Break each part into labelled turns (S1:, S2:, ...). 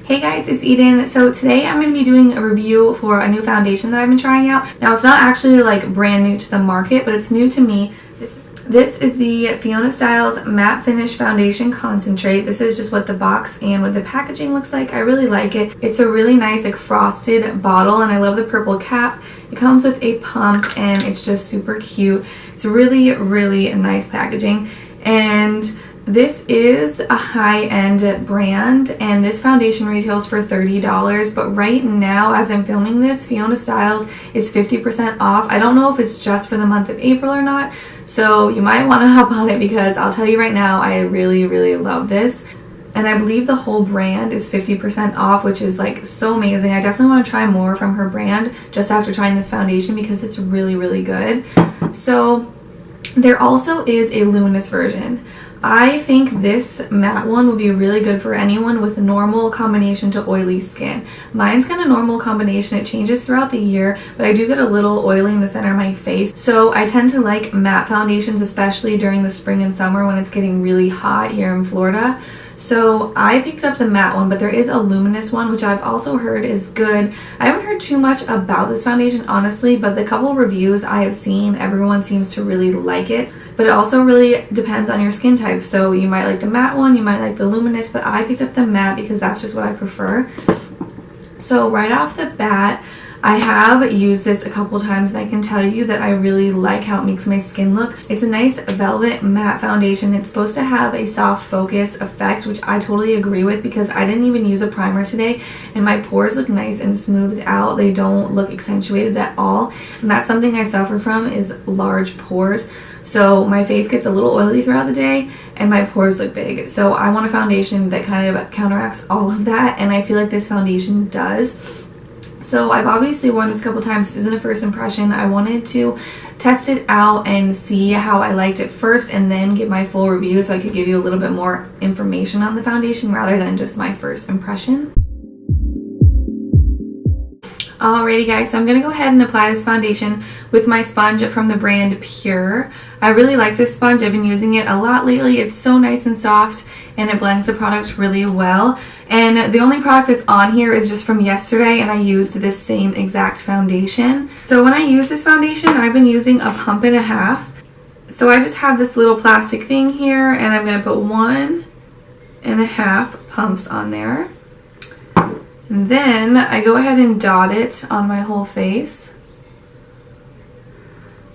S1: Hey guys, it's Eden. So today I'm going to be doing a review for a new foundation that I've been trying out. Now it's not actually like brand new to the market, but it's new to me. This is the Fiona Stiles Matte Finish Foundation Concentrate. This is just what the box and what the packaging looks like. I really like it. It's a really nice like frosted bottle and I love the purple cap. It comes with a pump and it's just super cute. It's really, really nice packaging. And this is a high-end brand and this foundation retails for $30, but right now as I'm filming this, Fiona Stiles is 50% off. I don't know if it's just for the month of April or not, so you might want to hop on it because I'll tell you right now, I really, really love this. And I believe the whole brand is 50% off, which is like so amazing. I definitely want to try more from her brand just after trying this foundation because it's really, really good. So there also is a luminous version. I think this matte one would be really good for anyone with normal combination to oily skin. Mine's kind of normal combination. It changes throughout the year, but I do get a little oily in the center of my face. So I tend to like matte foundations, especially during the spring and summer when it's getting really hot here in Florida. So I picked up the matte one, but there is a luminous one, which I've also heard is good. I haven't heard too much about this foundation, honestly, but the couple reviews I have seen, everyone seems to really like it. But it also really depends on your skin type. So you might like the matte one, you might like the luminous, but I picked up the matte because that's just what I prefer. So right off the bat, I have used this a couple times and I can tell you that I really like how it makes my skin look. It's a nice velvet matte foundation. It's supposed to have a soft focus effect, which I totally agree with because I didn't even use a primer today and my pores look nice and smoothed out. They don't look accentuated at all. And that's something I suffer from is large pores. So my face gets a little oily throughout the day and my pores look big. So I want a foundation that kind of counteracts all of that, and I feel like this foundation does. So I've obviously worn this a couple times. This isn't a first impression. I wanted to test it out and see how I liked it first and then give my full review so I could give you a little bit more information on the foundation rather than just my first impression. Alrighty guys, so I'm going to go ahead and apply this foundation with my sponge from the brand Pure. I really like this sponge. I've been using it a lot lately. It's so nice and soft and it blends the product really well. And the only product that's on here is just from yesterday and I used this same exact foundation. So when I use this foundation, I've been using a pump and a half. So I just have this little plastic thing here and I'm going to put 1.5 pumps on there. And then I go ahead and dot it on my whole face.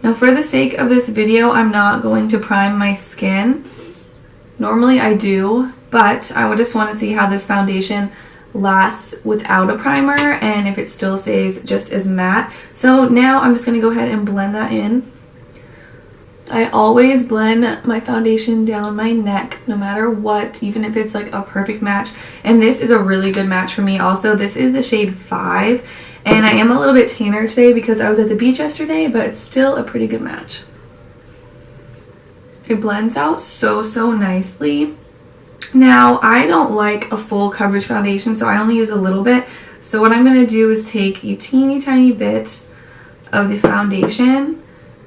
S1: Now for the sake of this video, I'm not going to prime my skin. Normally I do, but I would just want to see how this foundation lasts without a primer and if it still stays just as matte. So now I'm just going to go ahead and blend that in. I always blend my foundation down my neck no matter what, even if it's like a perfect match. And this is a really good match for me also. This is the shade 5 and I am a little bit tanner today because I was at the beach yesterday, but it's still a pretty good match. It blends out so nicely. Now I don't like a full coverage foundation, so I only use a little bit. So what I'm going to do is take a teeny tiny bit of the foundation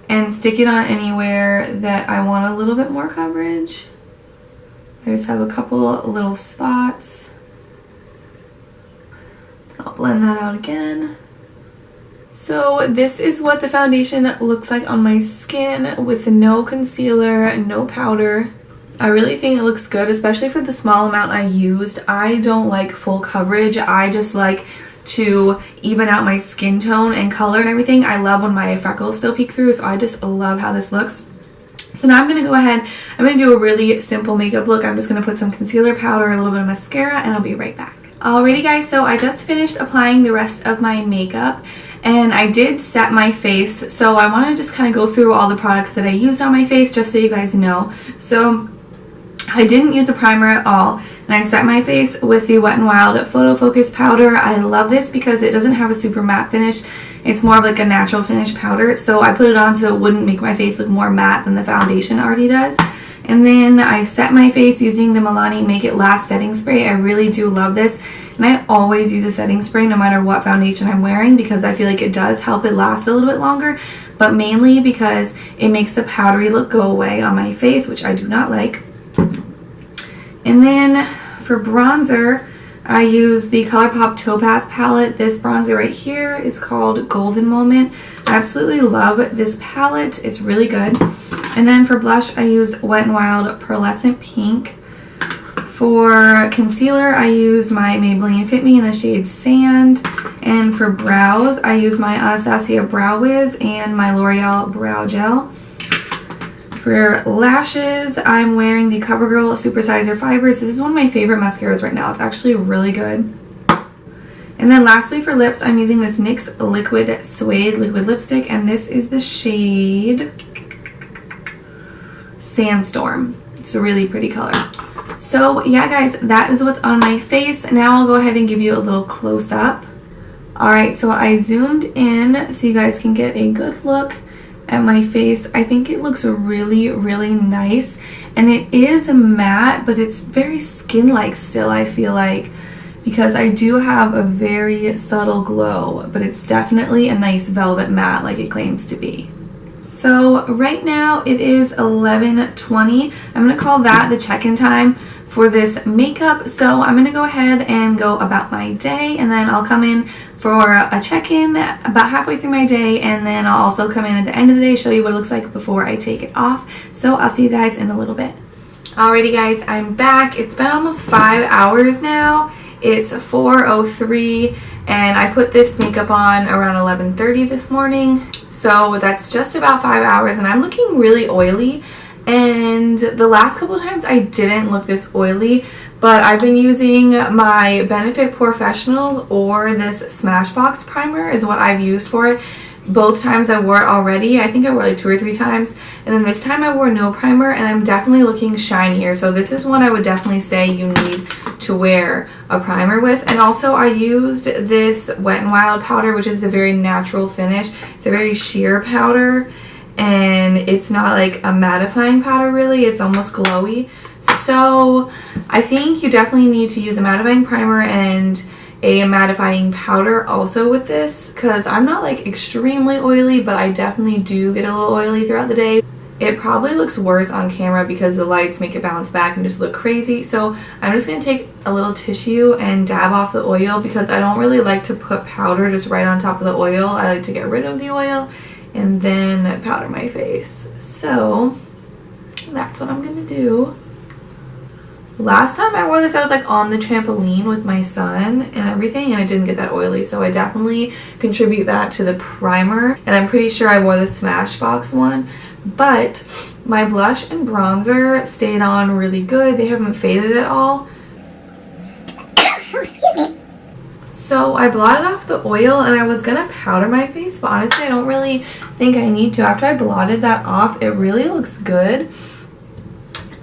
S1: and stick it on anywhere that I want a little bit more coverage. I just have a couple little spots. I'll blend that out again. So this is what the foundation looks like on my skin with no concealer, no powder. I really think it looks good, especially for the small amount I used. I don't like full coverage. I just like to even out my skin tone and color and everything. I love when my freckles still peek through, so I just love how this looks. So now I'm going to go ahead, I'm going to do a really simple makeup look. I'm just going to put some concealer powder, a little bit of mascara, and I'll be right back. Alrighty guys, so I just finished applying the rest of my makeup and I did set my face. So I want to just kind of go through all the products that I used on my face just so you guys know. So I didn't use a primer at all. And I set my face with the Wet n Wild Photo Focus Powder. I love this because it doesn't have a super matte finish. It's more of like a natural finish powder. So I put it on so it wouldn't make my face look more matte than the foundation already does. And then I set my face using the Milani Make It Last setting spray. I really do love this. And I always use a setting spray no matter what foundation I'm wearing because I feel like it does help it last a little bit longer. But mainly because it makes the powdery look go away on my face, which I do not like. And then for bronzer, I use the ColourPop Topaz palette. This bronzer right here is called Golden Moment. I absolutely love this palette. It's really good. And then for blush, I used Wet n Wild Pearlescent Pink. For concealer, I used my Maybelline Fit Me in the shade Sand. And for brows, I used my Anastasia Brow Wiz and my L'Oreal Brow Gel. For lashes, I'm wearing the CoverGirl Supersizer Fibers. This is one of my favorite mascaras right now. It's actually really good. And then lastly for lips, I'm using this NYX Liquid Suede Liquid Lipstick, and this is the shade Sandstorm. It's a really pretty color. So yeah guys, that is what's on my face. Now I'll go ahead and give you a little close-up. Alright, so I zoomed in so you guys can get a good look at my face. I think it looks really, really nice. And it is matte, but it's very skin-like still, I feel like. Because I do have a very subtle glow, but it's definitely a nice velvet matte like it claims to be. So right now it is 11:20. I'm going to call that the check-in time for this makeup. So I'm going to go ahead and go about my day, and then I'll come in for a check-in about halfway through my day, and then I'll also come in at the end of the day, show you what it looks like before I take it off. So I'll see you guys in a little bit. Alrighty guys, I'm back. It's been almost 5 hours now. It's 4:03 and I put this makeup on around 11:30 this morning. So that's just about 5 hours and I'm looking really oily. And the last couple of times I didn't look this oily, but I've been using my Benefit Professional or this Smashbox primer is what I've used for it. Both times I wore it already. I think I wore like 2 or 3 times. And then this time I wore no primer and I'm definitely looking shinier. So this is one I would definitely say you need to wear a primer with. And also I used this Wet n Wild powder, which is a very natural finish. It's a very sheer powder and it's not like a mattifying powder really. It's almost glowy. So I think you definitely need to use a mattifying primer and a mattifying powder also with this, because I'm not like extremely oily, but I definitely do get a little oily throughout the day. It probably looks worse on camera because the lights make it bounce back and just look crazy. So I'm just going to take a little tissue and dab off the oil because I don't really like to put powder just right on top of the oil. I like to get rid of the oil and then powder my face. So that's what I'm going to do. Last time I wore this, I was like on the trampoline with my son and everything, and it didn't get that oily, so I definitely contribute that to the primer. And I'm pretty sure I wore the Smashbox one, but my blush and bronzer stayed on really good. They haven't faded at all.
S2: Excuse me.
S1: So I blotted off the oil and I was gonna powder my face, but honestly I don't really think I need to. After I blotted that off, it really looks good.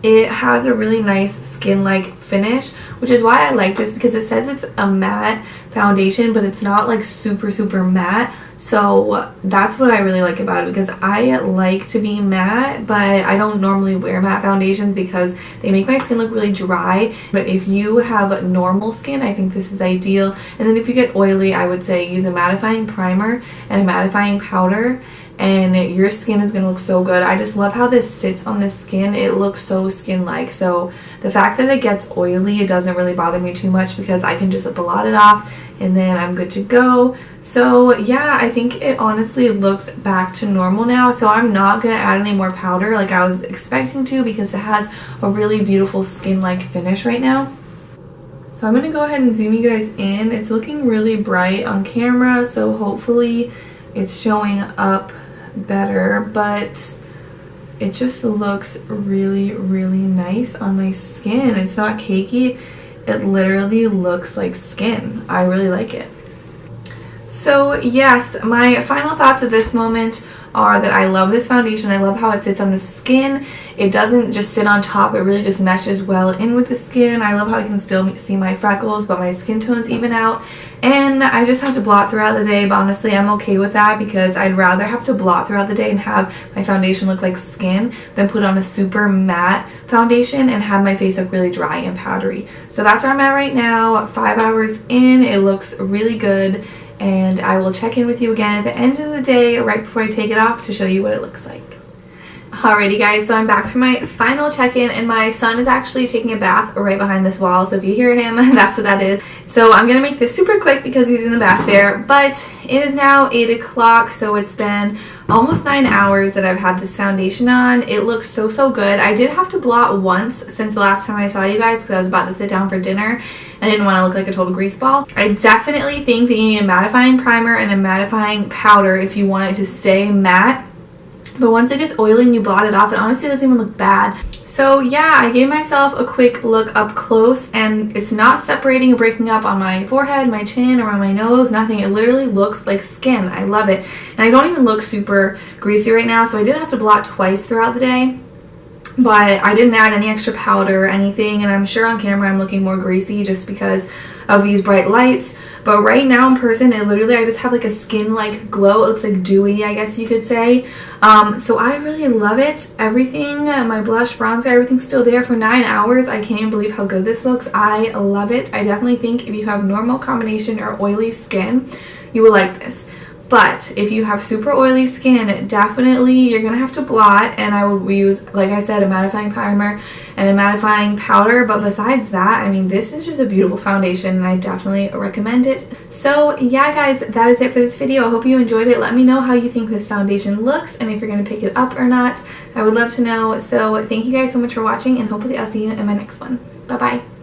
S1: It has a really nice skin-like finish, which is why I like this, because it says it's a matte foundation, but it's not like super, super matte. So that's what I really like about it, because I like to be matte, but I don't normally wear matte foundations because they make my skin look really dry. But if you have normal skin, I think this is ideal. And then if you get oily, I would say use a mattifying primer and a mattifying powder, and your skin is going to look so good. I just love how this sits on the skin. It looks so skin-like. So the fact that it gets oily, it doesn't really bother me too much because I can just blot it off and then I'm good to go. So yeah, I think it honestly looks back to normal now. So I'm not going to add any more powder like I was expecting to, because it has a really beautiful skin-like finish right now. So I'm going to go ahead and zoom you guys in. It's looking really bright on camera, so hopefully it's showing up better, but it just looks really, really nice on my skin. It's not cakey. It literally looks like skin. I really like it. So yes, my final thoughts at this moment are that I love this foundation. I love how it sits on the skin. It doesn't just sit on top. It really just meshes well in with the skin. I love how I can still see my freckles, but my skin tones even out. And I just have to blot throughout the day, but honestly I'm okay with that because I'd rather have to blot throughout the day and have my foundation look like skin than put on a super matte foundation and have my face look really dry and powdery. So that's where I'm at right now. 5 hours in, it looks really good. And I will check in with you again at the end of the day right before I take it off to show you what it looks like. Alrighty guys, so I'm back for my final check-in and my son is actually taking a bath right behind this wall, so if you hear him, that's what that is. So I'm going to make this super quick because he's in the bath there, but it is now 8 o'clock, so it's been almost 9 hours that I've had this foundation on. It looks so, so good. I did have to blot once since the last time I saw you guys because I was about to sit down for dinner. I didn't want to look like a total grease ball. I definitely think that you need a mattifying primer and a mattifying powder if you want it to stay matte. But once it gets oily and you blot it off, it honestly doesn't even look bad. So yeah, I gave myself a quick look up close, and it's not separating or breaking up on my forehead, my chin, around my nose, nothing. It literally looks like skin. I love it. And I don't even look super greasy right now, so I did have to blot twice throughout the day. But I didn't add any extra powder or anything, and I'm sure on camera I'm looking more greasy just because of these bright lights. But right now in person, it literally, I just have like a skin-like glow. It looks like dewy, I guess you could say. So I really love it. Everything, my blush, bronzer, everything's still there for 9 hours. I can't even believe how good this looks. I love it. I definitely think if you have normal combination or oily skin, you will like this. But if you have super oily skin, definitely you're going to have to blot, and I would use, like I said, a mattifying primer and a mattifying powder. But besides that, I mean, this is just a beautiful foundation, and I definitely recommend it. So yeah, guys, that is it for this video. I hope you enjoyed it. Let me know how you think this foundation looks and if you're going to pick it up or not. I would love to know. So thank you guys so much for watching, and hopefully I'll see you in my next one. Bye-bye.